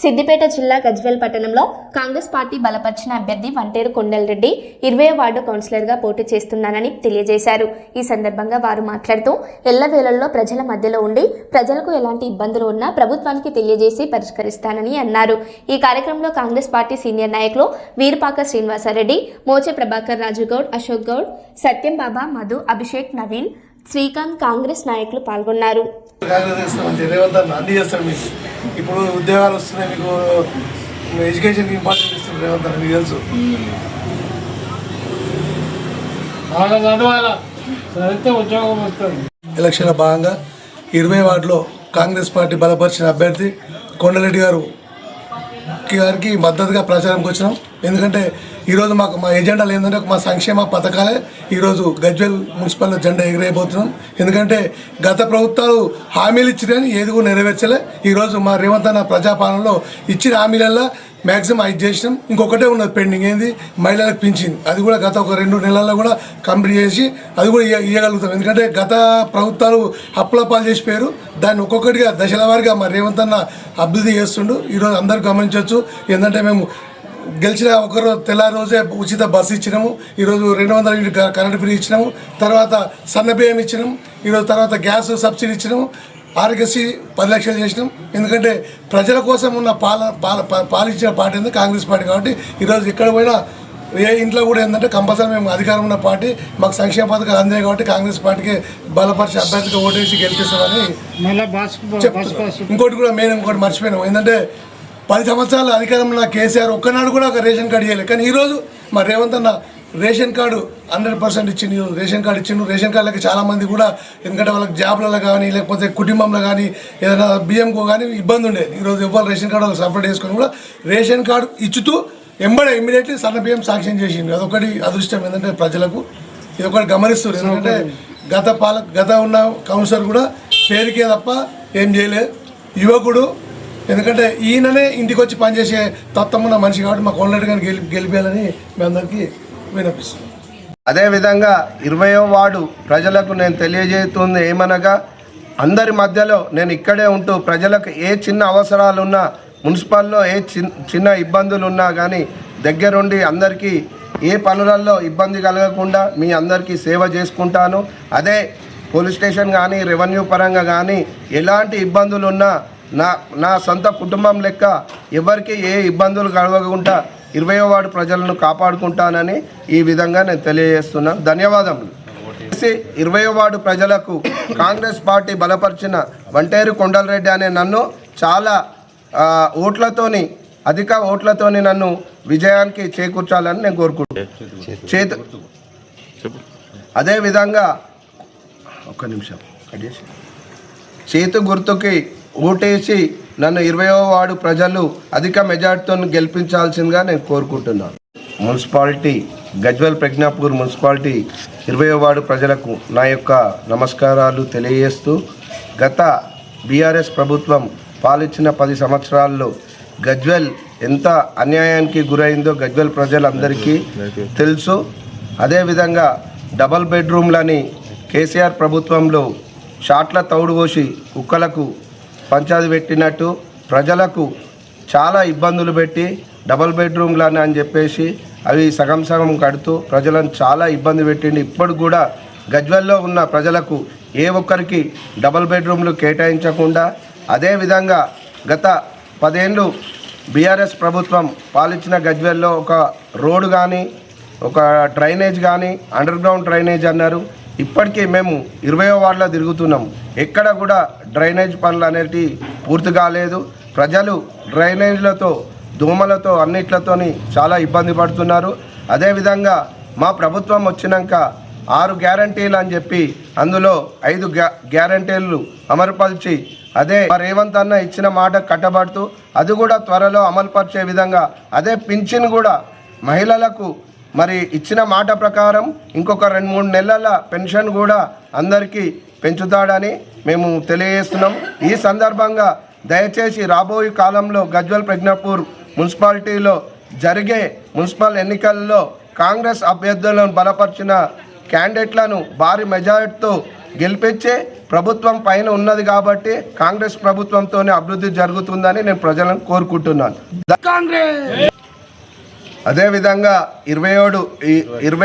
సిద్దిపేట జిల్లా గజ్వేల్ పట్టణంలో కాంగ్రెస్ పార్టీ బలపరిచిన అభ్యర్థి వంటేరు కొండలరెడ్డి 20వ వార్డు కౌన్సిలర్గా పోటీ చేస్తున్నానని తెలియజేశారు. ఈ సందర్భంగా వారు మాట్లాడుతూ ఎల్లవేళల్లో ప్రజల మధ్యలో ఉండి ప్రజలకు ఎలాంటి ఇబ్బందులు ఉన్నా ప్రభుత్వానికి తెలియజేసి పరిష్కరిస్తానని అన్నారు. ఈ కార్యక్రమంలో కాంగ్రెస్ పార్టీ సీనియర్ నాయకులు వీరపాక శ్రీనివాసరెడ్డి, మోచే ప్రభాకర్ రాజు గౌడ్, అశోక్ గౌడ్, సత్యం బాబా, మధు, అభిషేక్, నవీన్, శ్రీకాంత్ కాంగ్రెస్ నాయకులు పాల్గొన్నారు. ఇప్పుడు ఉద్యోగాలు వస్తున్నాయి, మీకు ఎడ్యుకేషన్ ఇంపార్టెంట్ ఇస్తుంది రేవంత్ అన్న, మీకు తెలుసు. ఎలక్షన్ల భాగంగా 20 వార్డులో కాంగ్రెస్ పార్టీ బలపరిచిన అభ్యర్థి కొండలరెడ్డి గారికి మద్దతుగా ప్రచారంకి వచ్చినాం. ఎందుకంటే ఈరోజు మా ఎజెండాలు ఏంటంటే మా సంక్షేమ పథకాలే ఈరోజు గజ్వేల్ మున్సిపల్ జెండా ఎగిరైపోతున్నాం. ఎందుకంటే గత ప్రభుత్వాలు హామీలు ఇచ్చిరని ఏది కూడా నెరవేర్చలే. ఈరోజు మా రేవంత్ అన్న ప్రజాపాలనలో ఇచ్చిన హామీలల్లో మ్యాక్సిమం 5 చేసినాం. ఇంకొకటే ఉన్నది పెండింగ్, ఏంది మహిళలకు పింఛన్. అది కూడా గత ఒక 2 నెలల్లో కూడా కంప్లీట్ చేసి అది కూడా ఇవ్వగలుగుతాం. ఎందుకంటే గత ప్రభుత్వాలు అప్పులపాలు చేసిపోయారు. దాన్ని ఒక్కొక్కటిగా దశల వారిగా మా రేవంత్ అన్న అభివృద్ధి చేస్తుండు. ఈరోజు అందరూ గమనించవచ్చు. ఏంటంటే మేము గెలిచిన ఒకరు తెల్లారి రోజే ఉచిత బస్సు ఇచ్చినాము. ఈరోజు 200 యూనిట్ కరెంట్ ఫ్రీ ఇచ్చినాము. తర్వాత సన్న బియ్యం ఇచ్చినాము. ఈరోజు తర్వాత గ్యాస్ సబ్సిడీ ఇచ్చినాము. ఆరోగ్యశ్రీ 10 లక్షలు చేసినాం. ఎందుకంటే ప్రజల కోసం ఉన్న పాలించిన పార్టీ ఏంటంటే కాంగ్రెస్ పార్టీ. కాబట్టి ఈరోజు ఎక్కడ పోయినా ఏ ఇంట్లో కూడా ఏంటంటే కంపల్సరీ మేము అధికారం ఉన్న పార్టీ, మాకు సంక్షేమ పథకాలు అందాయి కాబట్టి కాంగ్రెస్ పార్టీకి బలపరిచి అభ్యర్థిగా ఓటేసి గెలిపిస్తామని చెప్తున్నాం. ఇంకోటి కూడా మేము ఇంకోటి మర్చిపోయినాం. ఏంటంటే 10 సంవత్సరాల అధికారంలో కేసీఆర్ ఒక్కనాడు కూడా ఒక రేషన్ కార్డు ఇవ్వలేదు. కానీ ఈరోజు మా రేవంత్ అన్న రేషన్ కార్డు 100% ఇచ్చింది. రేషన్ కార్డు ఇచ్చిండు. రేషన్ కార్డులకి చాలామంది కూడా, ఎందుకంటే వాళ్ళకి జాబ్లలో కానీ లేకపోతే కుటుంబంలో కానీ ఏదైనా బియ్యంకో కానీ ఇబ్బంది ఉండేది. ఈరోజు ఎవరు రేషన్ కార్డు వాళ్ళకి సపరేట్ చేసుకొని కూడా రేషన్ కార్డు ఇచ్చుతూ ఇమ్మీడియట్లీ సన్న బియ్యం సాంక్షన్ చేసిండు. అదొకటి అదృష్టం. ఏంటంటే ప్రజలకు ఇదొకటి గమనిస్తారు. ఎందుకంటే గత ఉన్న కౌన్సిలర్ కూడా పేరుకే తప్ప ఏం చేయలేదు. యువకుడు, ఎందుకంటే ఈయననే ఇంటికి వచ్చి పనిచేసే తత్వం ఉన్న మనిషి కాబట్టి మా కొండలరెడ్డి గారిని గెలిపేయాలని మీ అందరికీ వినిపిస్తున్నాం. అదేవిధంగా 20వ వార్డు ప్రజలకు నేను తెలియజేస్తుంది ఏమనగా, అందరి మధ్యలో నేను ఇక్కడే ఉంటూ ప్రజలకు ఏ చిన్న అవసరాలున్నా, మున్సిపల్లో ఏ చిన్న ఇబ్బందులు ఉన్నా కానీ దగ్గరుండి అందరికీ ఏ పనులలో ఇబ్బంది కలగకుండా మీ అందరికీ సేవ చేసుకుంటాను. అదే పోలీస్ స్టేషన్ కానీ రెవెన్యూ పరంగా కానీ ఎలాంటి ఇబ్బందులు ఉన్నా నా సొంత కుటుంబం లెక్క ఎవరికి ఏ ఇబ్బందులు కలగకుండా 20వ వార్డు ప్రజలను కాపాడుకుంటానని ఈ విధంగా నేను తెలియజేస్తున్నాను. ధన్యవాదములు. 20వ వార్డు ప్రజలకు కాంగ్రెస్ పార్టీ బలపరిచిన వంటేరు కొండలరెడ్డి అనే నన్ను చాలా అధిక ఓట్లతోని నన్ను విజయానికి చేకూర్చాలని నేను కోరుకుంటున్నాను. అదేవిధంగా ఒక్క నిమిషం చేతు గుర్తుకి ఓటేసి నన్ను 20వ వార్డు ప్రజలు అధిక మెజార్టీతో గెలిపించాల్సిందిగా నేను కోరుకుంటున్నాను. మున్సిపాలిటీ గజ్వేల్ ప్రజ్ఞాపూర్ మున్సిపాలిటీ 20వ వార్డు ప్రజలకు నా యొక్క నమస్కారాలు తెలియజేస్తూ, గత బీఆర్ఎస్ ప్రభుత్వం పాలించిన 10 సంవత్సరాల్లో గజ్వేల్ ఎంత అన్యాయానికి గురైందో గజ్వేల్ ప్రజలందరికీ తెలుసు. అదేవిధంగా డబల్ బెడ్రూమ్లని కేసీఆర్ ప్రభుత్వంలో షాట్ల తౌడు పోసి కుక్కలకు పంచాది పెట్టినట్టు ప్రజలకు చాలా ఇబ్బందులు పెట్టి డబల్ బెడ్రూమ్లని అని చెప్పేసి అవి సగం కడుతూ ప్రజలను చాలా ఇబ్బంది పెట్టింది. ఇప్పుడు కూడా గజ్వేల్లో ఉన్న ప్రజలకు ఏ ఒక్కరికి డబల్ బెడ్రూమ్లు కేటాయించకుండా, అదేవిధంగా గత 10 ఏళ్ళు బీఆర్ఎస్ ప్రభుత్వం పాలించిన గజ్వేల్లో ఒక రోడ్డు కానీ ఒక డ్రైనేజ్ కానీ అండర్ గ్రౌండ్ డ్రైనేజ్ అన్నారు. ఇప్పటికీ మేము 20వ వార్డులో తిరుగుతున్నాం. ఎక్కడ కూడా డ్రైనేజ్ పనులు అనేటివి పూర్తి కాలేదు. ప్రజలు డ్రైనేజ్లతో దోమలతో అన్నిట్లతోని చాలా ఇబ్బంది పడుతున్నారు. అదేవిధంగా మా ప్రభుత్వం వచ్చినాక 6 గ్యారంటీలు అని చెప్పి అందులో 5 గ్యారంటీలు అమలుపరిచి అదే రేవంత్ అన్న ఇచ్చిన మాట కట్టబడుతూ అది కూడా త్వరలో అమలుపరిచే విధంగా, అదే పింఛన్ కూడా మహిళలకు మరి ఇచ్చిన మాట ప్రకారం ఇంకొక 2-3 నెలల పెన్షన్ కూడా అందరికీ పెంచుతాడని మేము తెలియజేస్తున్నాం. ఈ సందర్భంగా దయచేసి రాబోయే కాలంలో గజ్వేల్ ప్రజ్ఞాపూర్ మున్సిపాలిటీలో జరిగే మున్సిపల్ ఎన్నికల్లో కాంగ్రెస్ అభ్యర్థులను బలపరిచిన క్యాండిడేట్లను భారీ మెజారిటీతో గెలిపించి ప్రభుత్వం పైన ఉన్నది కాబట్టి కాంగ్రెస్ ప్రభుత్వంతోనే అభివృద్ధి జరుగుతుందని నేను ప్రజలను కోరుకుంటున్నాను. అదేవిధంగా 20వ